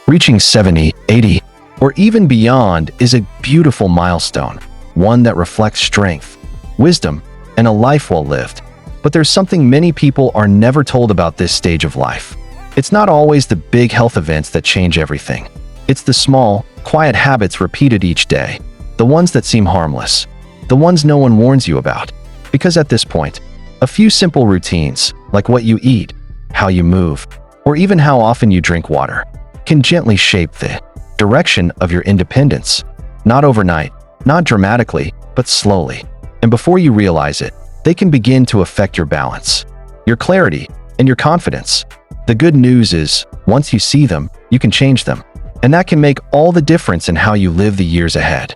Reaching 70, 80, or even beyond is a beautiful milestone, one that reflects strength, wisdom, and a life well lived. But there's something many people are never told about this stage of life. It's not always the big health events that change everything. It's the small, quiet habits repeated each day, the ones that seem harmless, the ones no one warns you about. Because at this point, a few simple routines, like what you eat, how you move, or even how often you drink water, can gently shape the direction of your independence. Not overnight, not dramatically, but slowly. And before you realize it, they can begin to affect your balance, your clarity, and your confidence. The good news is, once you see them, you can change them. And that can make all the difference in how you live the years ahead.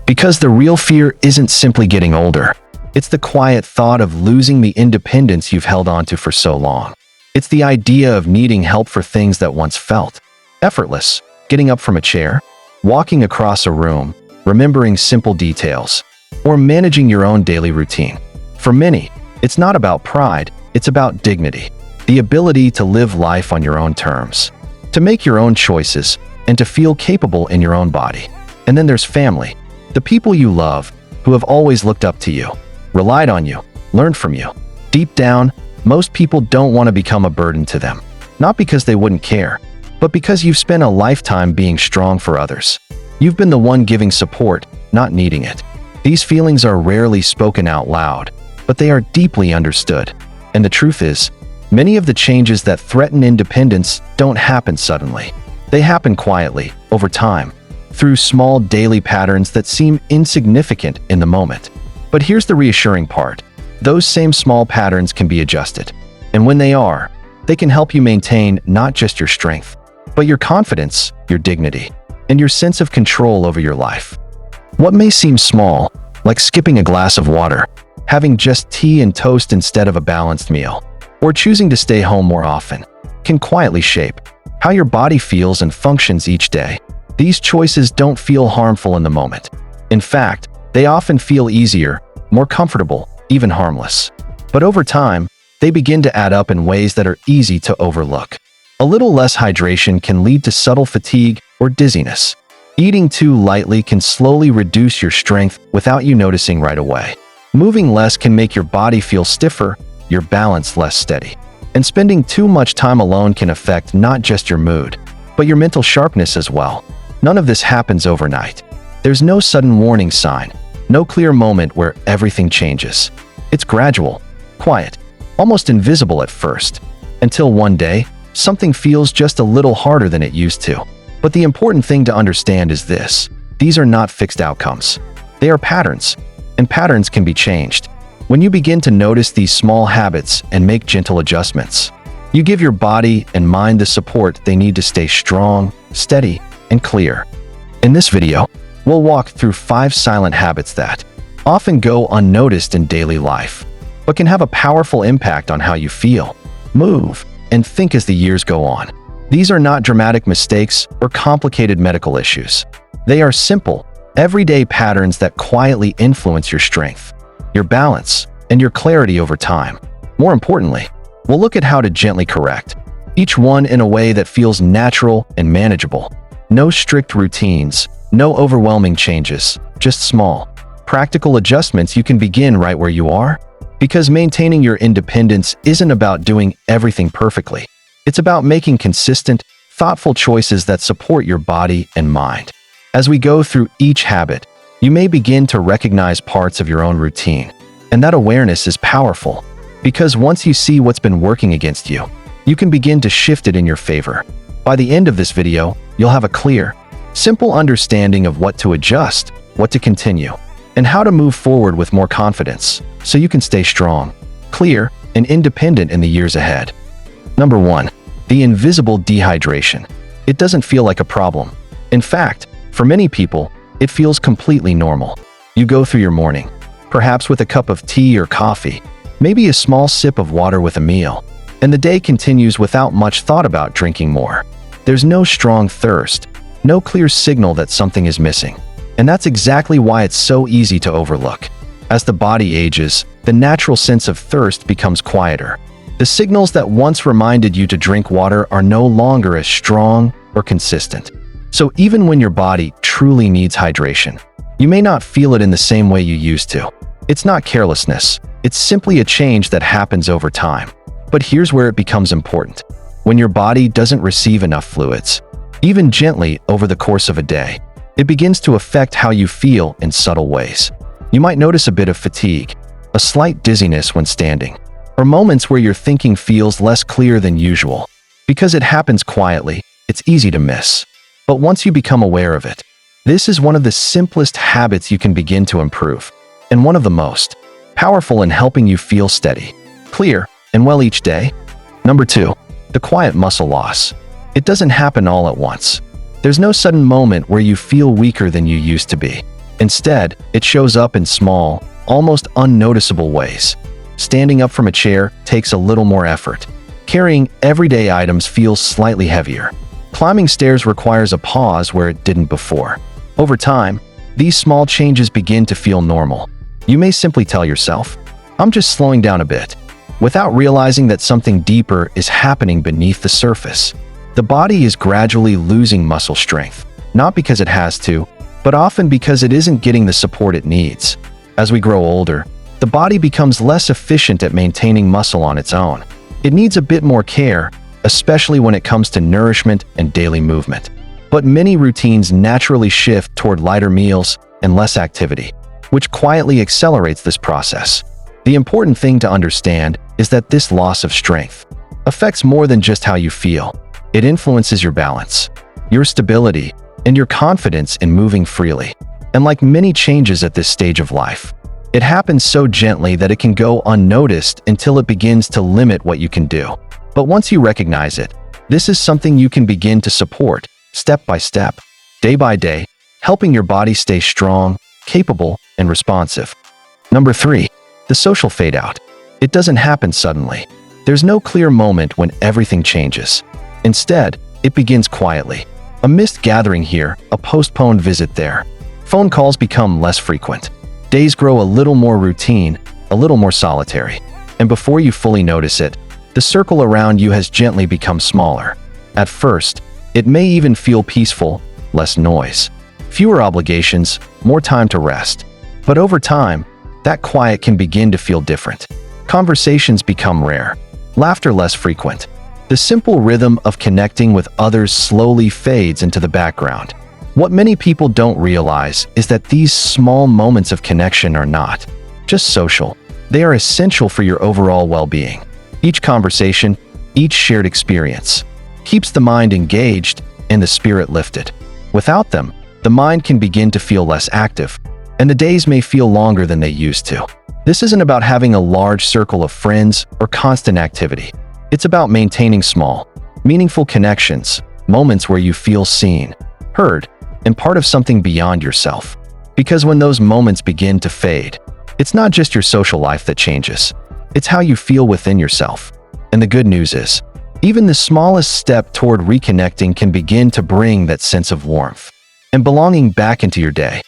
Because the real fear isn't simply getting older. It's the quiet thought of losing the independence you've held onto for so long. It's the idea of needing help for things that once felt effortless, getting up from a chair, walking across a room, remembering simple details, or managing your own daily routine. For many, it's not about pride, it's about dignity, the ability to live life on your own terms, to make your own choices, and to feel capable in your own body. And then there's family, the people you love, who have always looked up to you, relied on you, learned from you. Deep down, most people don't want to become a burden to them, not because they wouldn't care, but because you've spent a lifetime being strong for others. You've been the one giving support, not needing it. These feelings are rarely spoken out loud, but they are deeply understood. And the truth is, many of the changes that threaten independence don't happen suddenly. They happen quietly, over time, through small daily patterns that seem insignificant in the moment. But here's the reassuring part. Those same small patterns can be adjusted. And when they are, they can help you maintain not just your strength, but your confidence, your dignity, and your sense of control over your life. What may seem small, like skipping a glass of water, having just tea and toast instead of a balanced meal, or choosing to stay home more often, can quietly shape how your body feels and functions each day. These choices don't feel harmful in the moment. In fact, they often feel easier, more comfortable, even harmless. But over time, they begin to add up in ways that are easy to overlook. A little less hydration can lead to subtle fatigue or dizziness. Eating too lightly can slowly reduce your strength without you noticing right away. Moving less can make your body feel stiffer, your balance less steady. And spending too much time alone can affect not just your mood, but your mental sharpness as well. None of this happens overnight. There's no sudden warning sign, no clear moment where everything changes. It's gradual, quiet, almost invisible at first, until one day, something feels just a little harder than it used to. But the important thing to understand is this: these are not fixed outcomes. They are patterns, and patterns can be changed. When you begin to notice these small habits and make gentle adjustments, you give your body and mind the support they need to stay strong, steady, and clear. In this video, we'll walk through 5 silent habits that often go unnoticed in daily life, but can have a powerful impact on how you feel, move, and think as the years go on. These are not dramatic mistakes or complicated medical issues. They are simple, everyday patterns that quietly influence your strength, your balance, and your clarity over time. More importantly, we'll look at how to gently correct each one in a way that feels natural and manageable. No strict routines, no overwhelming changes, just small, practical adjustments you can begin right where you are. Because maintaining your independence isn't about doing everything perfectly. It's about making consistent, thoughtful choices that support your body and mind. As we go through each habit, you may begin to recognize parts of your own routine. And that awareness is powerful, because once you see what's been working against you, you can begin to shift it in your favor. By the end of this video, you'll have a clear, simple understanding of what to adjust, what to continue, and how to move forward with more confidence, so you can stay strong, clear, and independent in the years ahead. Number 1. The invisible dehydration. It doesn't feel like a problem. In fact, for many people, it feels completely normal. You go through your morning, perhaps with a cup of tea or coffee, maybe a small sip of water with a meal, and the day continues without much thought about drinking more. There's no strong thirst, no clear signal that something is missing. And that's exactly why it's so easy to overlook. As the body ages, the natural sense of thirst becomes quieter. The signals that once reminded you to drink water are no longer as strong or consistent. So even when your body truly needs hydration, you may not feel it in the same way you used to. It's not carelessness. It's simply a change that happens over time. But here's where it becomes important. When your body doesn't receive enough fluids, even gently over the course of a day, it begins to affect how you feel in subtle ways. You might notice a bit of fatigue, a slight dizziness when standing, or moments where your thinking feels less clear than usual. Because it happens quietly, it's easy to miss. But once you become aware of it, this is one of the simplest habits you can begin to improve, and one of the most powerful in helping you feel steady, clear, and well each day. Number 2, the quiet muscle loss. It doesn't happen all at once. There's no sudden moment where you feel weaker than you used to be. Instead, it shows up in small, almost unnoticeable ways. Standing up from a chair takes a little more effort. Carrying everyday items feels slightly heavier. Climbing stairs requires a pause where it didn't before. Over time, these small changes begin to feel normal. You may simply tell yourself, "I'm just slowing down a bit," without realizing that something deeper is happening beneath the surface. The body is gradually losing muscle strength, not because it has to, but often because it isn't getting the support it needs. As we grow older, the body becomes less efficient at maintaining muscle on its own. It needs a bit more care, especially when it comes to nourishment and daily movement. But many routines naturally shift toward lighter meals and less activity, which quietly accelerates this process. The important thing to understand is that this loss of strength affects more than just how you feel. It influences your balance, your stability, and your confidence in moving freely. And like many changes at this stage of life, it happens so gently that it can go unnoticed until it begins to limit what you can do. But once you recognize it, this is something you can begin to support, step by step, day by day, helping your body stay strong, capable, and responsive. Number 3, the social fade out. It doesn't happen suddenly. There's no clear moment when everything changes. Instead, it begins quietly. A missed gathering here, a postponed visit there. Phone calls become less frequent. Days grow a little more routine, a little more solitary. And before you fully notice it, the circle around you has gently become smaller. At first, it may even feel peaceful, less noise, fewer obligations, more time to rest. But over time, that quiet can begin to feel different. Conversations become rare, laughter less frequent. The simple rhythm of connecting with others slowly fades into the background. What many people don't realize is that these small moments of connection are not just social. They are essential for your overall well-being. Each conversation, each shared experience, keeps the mind engaged and the spirit lifted. Without them, the mind can begin to feel less active, and the days may feel longer than they used to. This isn't about having a large circle of friends or constant activity. It's about maintaining small, meaningful connections, moments where you feel seen, heard, and part of something beyond yourself. Because when those moments begin to fade, it's not just your social life that changes. It's how you feel within yourself. And the good news is, even the smallest step toward reconnecting can begin to bring that sense of warmth and belonging back into your day.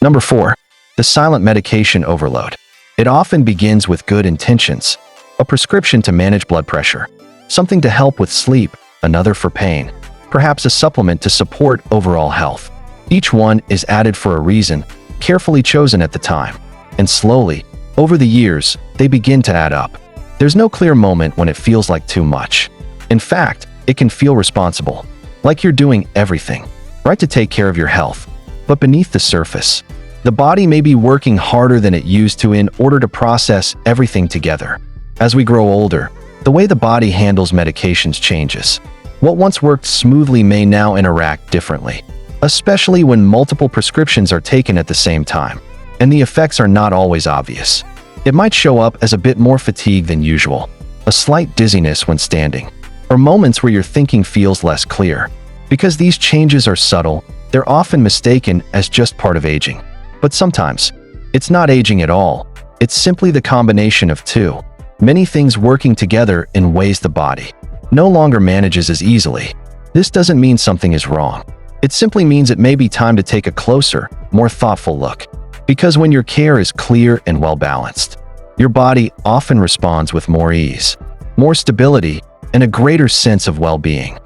Number 4, the silent medication overload. It often begins with good intentions. A prescription to manage blood pressure, something to help with sleep, another for pain, perhaps a supplement to support overall health. Each one is added for a reason, carefully chosen at the time. And slowly, over the years, they begin to add up. There's no clear moment when it feels like too much. In fact, it can feel responsible, like you're doing everything right to take care of your health. But beneath the surface, the body may be working harder than it used to in order to process everything together. As we grow older, the way the body handles medications changes. What once worked smoothly may now interact differently, especially when multiple prescriptions are taken at the same time, and the effects are not always obvious. It might show up as a bit more fatigue than usual, a slight dizziness when standing, or moments where your thinking feels less clear. Because these changes are subtle, they're often mistaken as just part of aging. But sometimes, it's not aging at all. It's simply the combination of two, many things working together in ways the body no longer manages as easily. This doesn't mean something is wrong. It simply means it may be time to take a closer, more thoughtful look. Because when your care is clear and well-balanced, your body often responds with more ease. more stability, and a greater sense of well-being.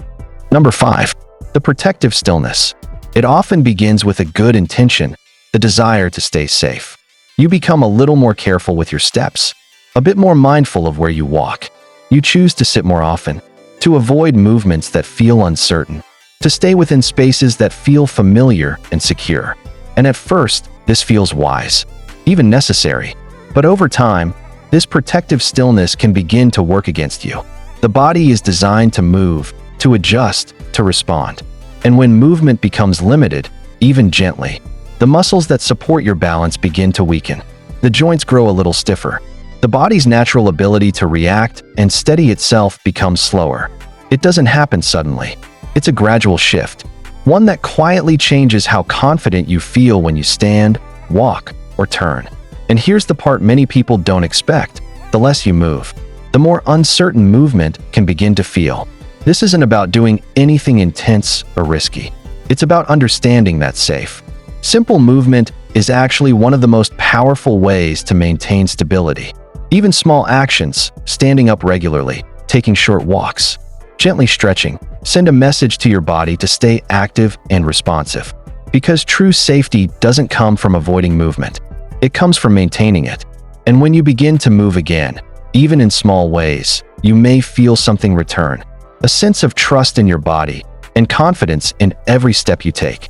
Number 5. The protective stillness. It often begins with a good intention, the desire to stay safe. You become a little more careful with your steps, a bit more mindful of where you walk. You choose to sit more often, to avoid movements that feel uncertain, to stay within spaces that feel familiar and secure. And at first, this feels wise, even necessary. But over time, this protective stillness can begin to work against you. The body is designed to move, to adjust, to respond. And when movement becomes limited, even gently, the muscles that support your balance begin to weaken. The joints grow a little stiffer. The body's natural ability to react and steady itself becomes slower. It doesn't happen suddenly. It's a gradual shift, one that quietly changes how confident you feel when you stand, walk, or turn. And here's the part many people don't expect. The less you move, the more uncertain movement can begin to feel. This isn't about doing anything intense or risky. It's about understanding that safe, simple movement is actually one of the most powerful ways to maintain stability. Even small actions, standing up regularly, taking short walks, gently stretching, send a message to your body to stay active and responsive. Because true safety doesn't come from avoiding movement. It comes from maintaining it. And when you begin to move again, even in small ways, you may feel something return. A sense of trust in your body and confidence in every step you take.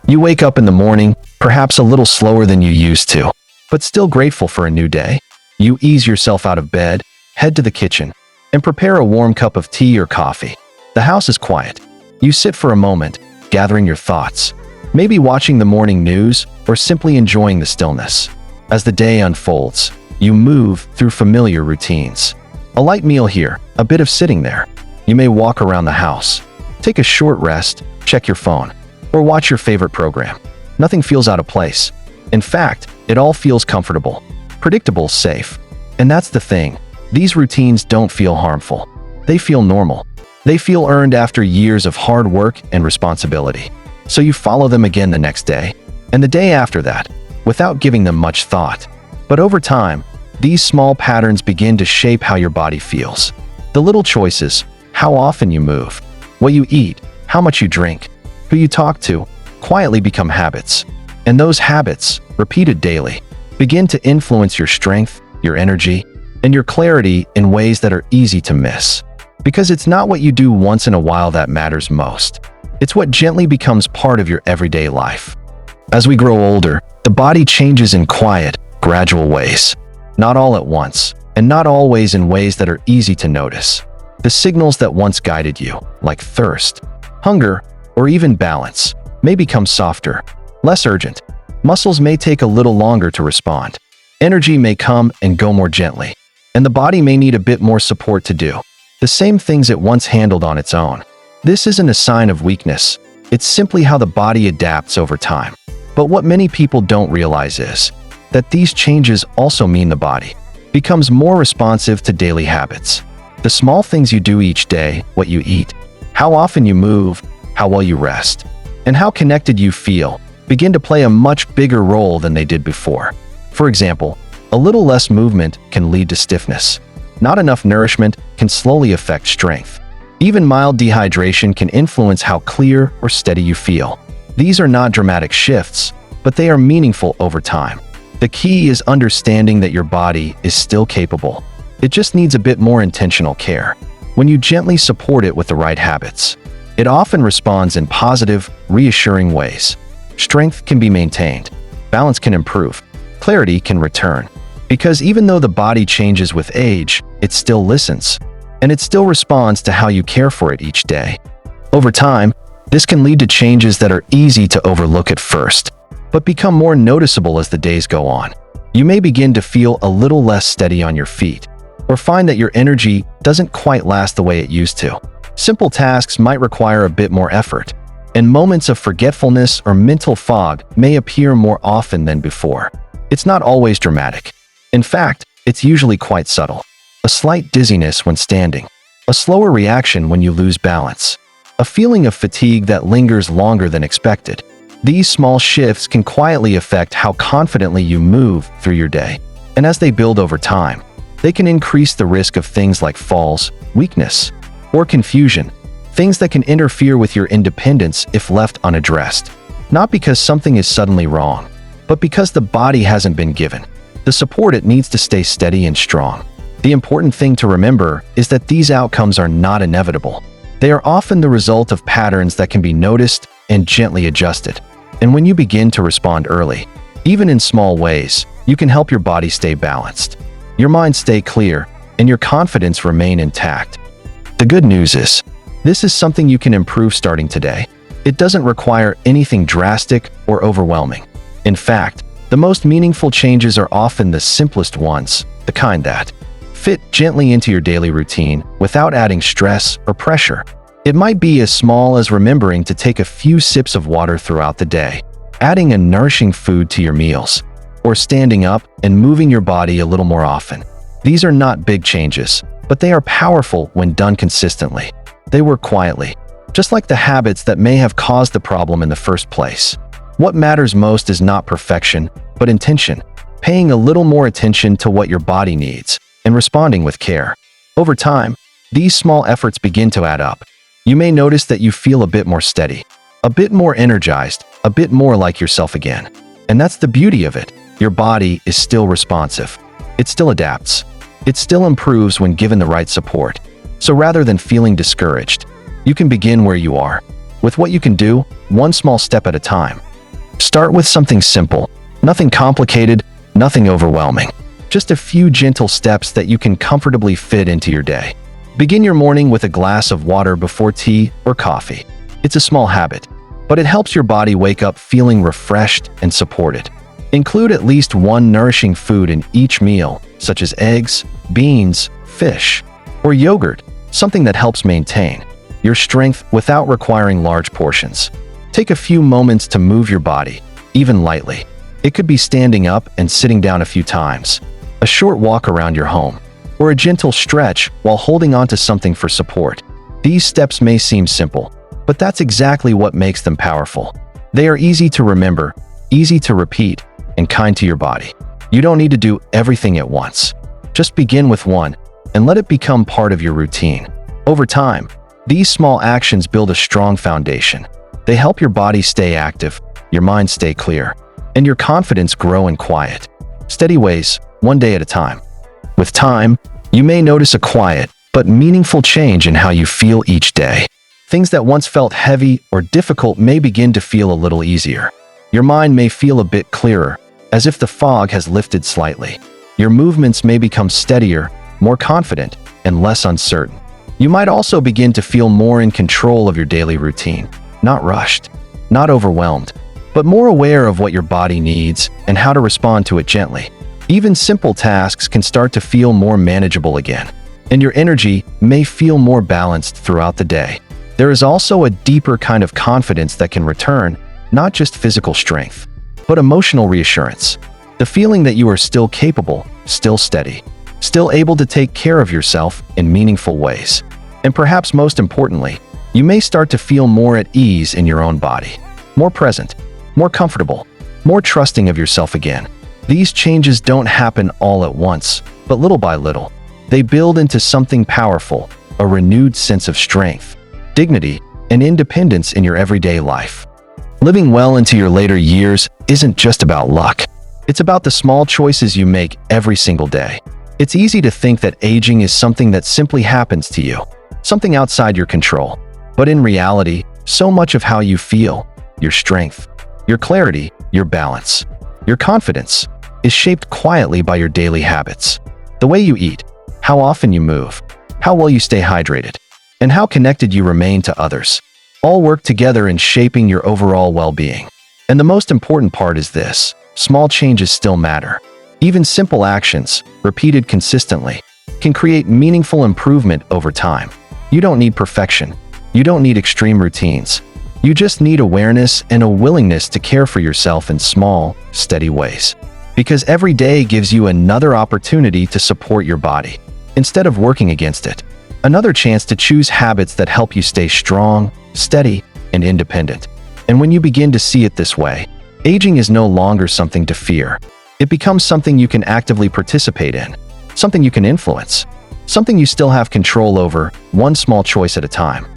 You wake up in the morning, perhaps a little slower than you used to, but still grateful for a new day. You ease yourself out of bed, head to the kitchen, and prepare a warm cup of tea or coffee. The house is quiet. You sit for a moment, gathering your thoughts, maybe watching the morning news or simply enjoying the stillness. As the day unfolds, you move through familiar routines. A light meal here, a bit of sitting there. You may walk around the house, take a short rest, check your phone, or watch your favorite program. Nothing feels out of place. In fact, it all feels comfortable, predictable, safe. And that's the thing. These routines don't feel harmful. They feel normal. They feel earned after years of hard work and responsibility. So you follow them again the next day, and the day after that, without giving them much thought. But over time, these small patterns begin to shape how your body feels. The little choices, how often you move, what you eat, how much you drink, who you talk to, quietly become habits. And those habits, repeated daily, begin to influence your strength, your energy, and your clarity in ways that are easy to miss. Because it's not what you do once in a while that matters most. It's what gently becomes part of your everyday life. As we grow older, the body changes in quiet, gradual ways. Not all at once, and not always in ways that are easy to notice. The signals that once guided you, like thirst, hunger, or even balance, may become softer, less urgent. Muscles may take a little longer to respond. Energy may come and go more gently, and the body may need a bit more support to do the same things it once handled on its own. This isn't a sign of weakness. It's simply how the body adapts over time. But what many people don't realize is that these changes also mean the body becomes more responsive to daily habits. The small things you do each day, what you eat, how often you move, how well you rest, and how connected you feel, begin to play a much bigger role than they did before. For example, a little less movement can lead to stiffness. Not enough nourishment can slowly affect strength. Even mild dehydration can influence how clear or steady you feel. These are not dramatic shifts, but they are meaningful over time. The key is understanding that your body is still capable. It just needs a bit more intentional care. When you gently support it with the right habits, it often responds in positive, reassuring ways. Strength can be maintained, balance can improve, clarity can return. Because even though the body changes with age, it still listens, and it still responds to how you care for it each day. Over time, this can lead to changes that are easy to overlook at first, but become more noticeable as the days go on. You may begin to feel a little less steady on your feet, or find that your energy doesn't quite last the way it used to. Simple tasks might require a bit more effort, and moments of forgetfulness or mental fog may appear more often than before. It's not always dramatic. In fact, it's usually quite subtle. A slight dizziness when standing, a slower reaction when you lose balance, a feeling of fatigue that lingers longer than expected. These small shifts can quietly affect how confidently you move through your day. And as they build over time, They can increase the risk of things like falls, weakness, or confusion, things that can interfere with your independence if left unaddressed. Not because something is suddenly wrong, but because the body hasn't been given the support it needs to stay steady and strong. The important thing to remember is that these outcomes are not inevitable. They are often the result of patterns that can be noticed and gently adjusted. And when you begin to respond early, even in small ways, you can help your body stay balanced, your mind stay clear, and your confidence remain intact. The good news is, this is something you can improve starting today. It doesn't require anything drastic or overwhelming. In fact, the most meaningful changes are often the simplest ones, the kind that fit gently into your daily routine without adding stress or pressure. It might be as small as remembering to take a few sips of water throughout the day, adding a nourishing food to your meals, or standing up and moving your body a little more often. These are not big changes, but they are powerful when done consistently. They work quietly, just like the habits that may have caused the problem in the first place. What matters most is not perfection, but intention, paying a little more attention to what your body needs, and responding with care. Over time, these small efforts begin to add up. You may notice that you feel a bit more steady, a bit more energized, a bit more like yourself again. And that's the beauty of it. Your body is still responsive. It still adapts. It still improves when given the right support. So rather than feeling discouraged, you can begin where you are, with what you can do, one small step at a time. Start with something simple, nothing complicated, nothing overwhelming. Just a few gentle steps that you can comfortably fit into your day. Begin your morning with a glass of water before tea or coffee. It's a small habit, but it helps your body wake up feeling refreshed and supported. Include at least one nourishing food in each meal, such as eggs, beans, fish, or yogurt, something that helps maintain your strength without requiring large portions. Take a few moments to move your body, even lightly. It could be standing up and sitting down a few times, a short walk around your home, or a gentle stretch while holding onto something for support. These steps may seem simple, but that's exactly what makes them powerful. They are easy to remember, easy to repeat, and kind to your body. You don't need to do everything at once. Just begin with one and let it become part of your routine. Over time, these small actions build a strong foundation. They help your body stay active, your mind stay clear, and your confidence grow in quiet, steady ways, one day at a time. With time, you may notice a quiet but meaningful change in how you feel each day. Things that once felt heavy or difficult may begin to feel a little easier. Your mind may feel a bit clearer, as if the fog has lifted slightly. Your movements may become steadier, more confident, and less uncertain. You might also begin to feel more in control of your daily routine, not rushed, not overwhelmed, but more aware of what your body needs and how to respond to it gently. Even simple tasks can start to feel more manageable again, and your energy may feel more balanced throughout the day. There is also a deeper kind of confidence that can return, not just physical strength, but emotional reassurance. The feeling that you are still capable, still steady, still able to take care of yourself in meaningful ways. And perhaps most importantly, you may start to feel more at ease in your own body, more present, more comfortable, more trusting of yourself again. These changes don't happen all at once, but little by little, they build into something powerful, a renewed sense of strength, dignity, and independence in your everyday life. Living well into your later years isn't just about luck. It's about the small choices you make every single day. It's easy to think that aging is something that simply happens to you, something outside your control. But in reality, so much of how you feel, your strength, your clarity, your balance, your confidence, is shaped quietly by your daily habits. The way you eat, how often you move, how well you stay hydrated, and how connected you remain to others, all work together in shaping your overall well-being. And the most important part is this: small changes still matter. Even simple actions, repeated consistently, can create meaningful improvement over time. You don't need perfection. You don't need extreme routines. You just need awareness and a willingness to care for yourself in small, steady ways. Because every day gives you another opportunity to support your body, instead of working against it. Another chance to choose habits that help you stay strong, steady, and independent. And when you begin to see it this way, aging is no longer something to fear. It becomes something you can actively participate in. something you can influence, something you still have control over, one small choice at a time.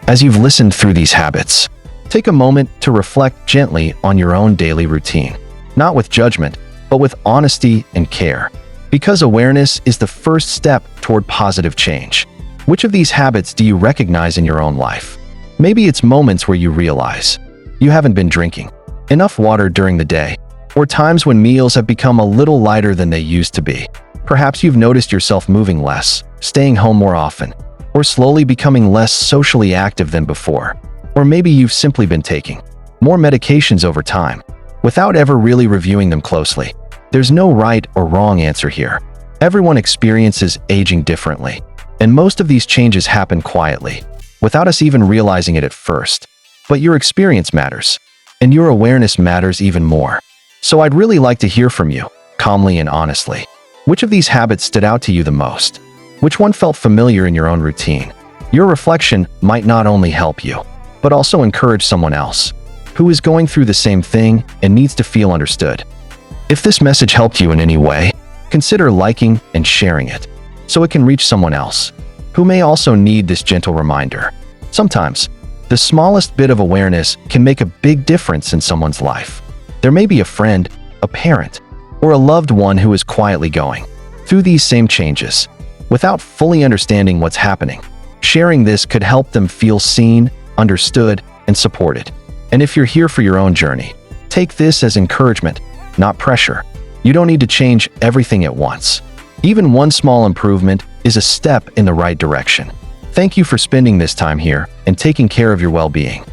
As you've listened through these habits, take a moment to reflect gently on your own daily routine, not with judgment, but with honesty and care. Because awareness is the first step toward positive change. Which of these habits do you recognize in your own life? Maybe it's moments where you realize you haven't been drinking enough water during the day, or times when meals have become a little lighter than they used to be. Perhaps you've noticed yourself moving less, staying home more often, or slowly becoming less socially active than before. Or maybe you've simply been taking more medications over time, without ever really reviewing them closely. There's no right or wrong answer here. Everyone experiences aging differently, and most of these changes happen quietly, without us even realizing it at first. But your experience matters, and your awareness matters even more. So I'd really like to hear from you, calmly and honestly. Which of these habits stood out to you the most? Which one felt familiar in your own routine? Your reflection might not only help you, but also encourage someone else who is going through the same thing and needs to feel understood. If this message helped you in any way, consider liking and sharing it so it can reach someone else who may also need this gentle reminder. Sometimes, the smallest bit of awareness can make a big difference in someone's life. There may be a friend, a parent, or a loved one who is quietly going through these same changes without fully understanding what's happening. Sharing this could help them feel seen, understood, and supported. And if you're here for your own journey, take this as encouragement, not pressure. You don't need to change everything at once. Even one small improvement is a step in the right direction. Thank you for spending this time here and taking care of your well-being.